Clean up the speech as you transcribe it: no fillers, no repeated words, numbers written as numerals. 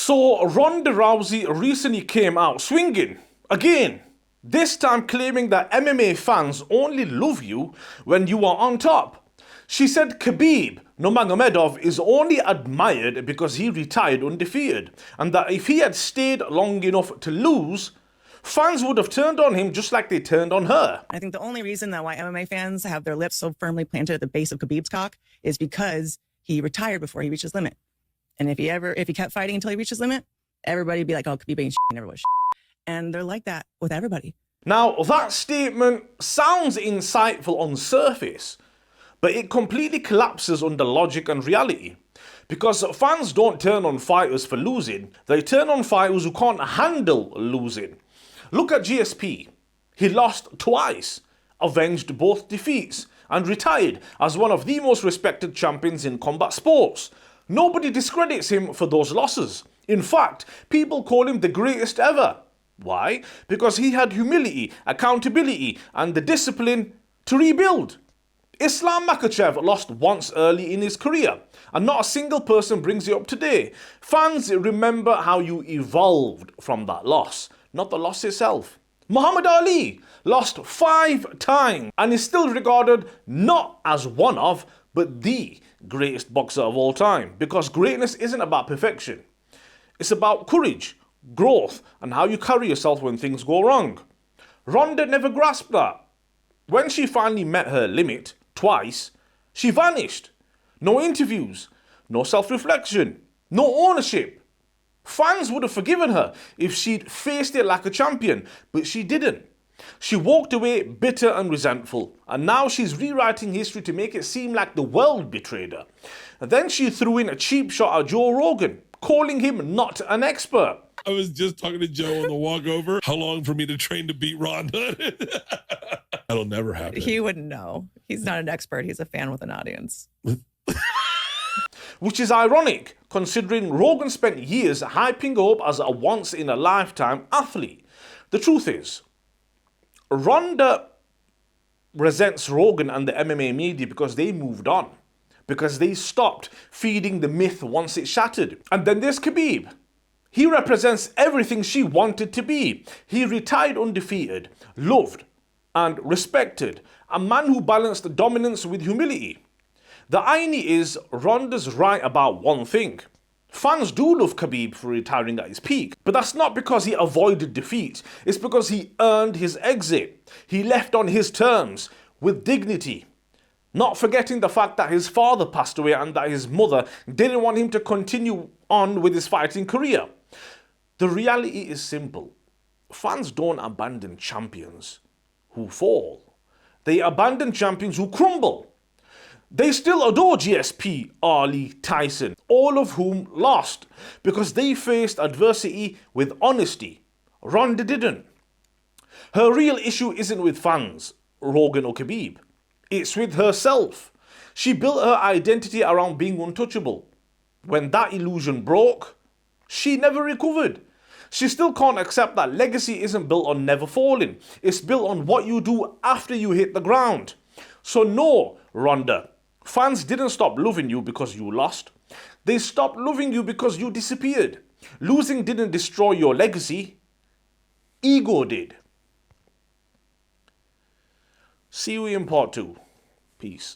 So Ronda Rousey recently came out swinging again, this time claiming that MMA fans only love you when you are on top. She said Khabib Nurmagomedov is only admired because he retired undefeated, and that if he had stayed long enough to lose, fans would have turned on him just like they turned on her. I think the only reason that why MMA fans have their lips so firmly planted at the base of Khabib's cock is because he retired before he reached his limit. And if he kept fighting until he reached his limit, everybody would be like, oh, Khabib ain't shit, he never was shit. And they're like that with everybody. Now, that statement sounds insightful on surface, but it completely collapses under logic and reality. Because fans don't turn on fighters for losing, they turn on fighters who can't handle losing. Look at GSP. He lost twice, avenged both defeats, and retired as one of the most respected champions in combat sports. Nobody discredits him for those losses. In fact, people call him the greatest ever. Why? Because he had humility, accountability, and the discipline to rebuild. Islam Makhachev lost once early in his career, and not a single person brings it up today. Fans remember how you evolved from that loss, not the loss itself. Muhammad Ali lost 5 times and is still regarded not as one of, but the greatest boxer of all time, because greatness isn't about perfection. It's about courage, growth, and how you carry yourself when things go wrong. Ronda never grasped that. When she finally met her limit, twice, she vanished. No interviews, no self-reflection, no ownership. Fans would have forgiven her if she'd faced it like a champion, but she didn't. She walked away bitter and resentful, and now she's rewriting history to make it seem like the world betrayed her. And then she threw in a cheap shot at Joe Rogan, calling him not an expert. I was just talking to Joe on the walk over. How long for me to train to beat Ronda? That'll never happen. He wouldn't know. He's not an expert. He's a fan with an audience. Which is ironic, considering Rogan spent years hyping her up as a once-in-a-lifetime athlete. The truth is, Ronda resents Rogan and the MMA media because they moved on, because they stopped feeding the myth once it shattered. And then there's Khabib. He represents everything she wanted to be. He retired undefeated, loved and respected, a man who balanced dominance with humility. The irony is, Ronda's right about one thing. Fans do love Khabib for retiring at his peak, but that's not because he avoided defeat. It's because he earned his exit. He left on his terms, with dignity. Not forgetting the fact that his father passed away and that his mother didn't want him to continue on with his fighting career. The reality is simple. Fans don't abandon champions who fall. They abandon champions who crumble. They still adore GSP, Ali, Tyson, all of whom lost because they faced adversity with honesty. Ronda didn't. Her real issue isn't with fans, Rogan or Khabib. It's with herself. She built her identity around being untouchable. When that illusion broke, she never recovered. She still can't accept that legacy isn't built on never falling. It's built on what you do after you hit the ground. So no, Ronda, fans didn't stop loving you because you lost. They stopped loving you because you disappeared. Losing didn't destroy your legacy. Ego did. See you in part 2. Peace.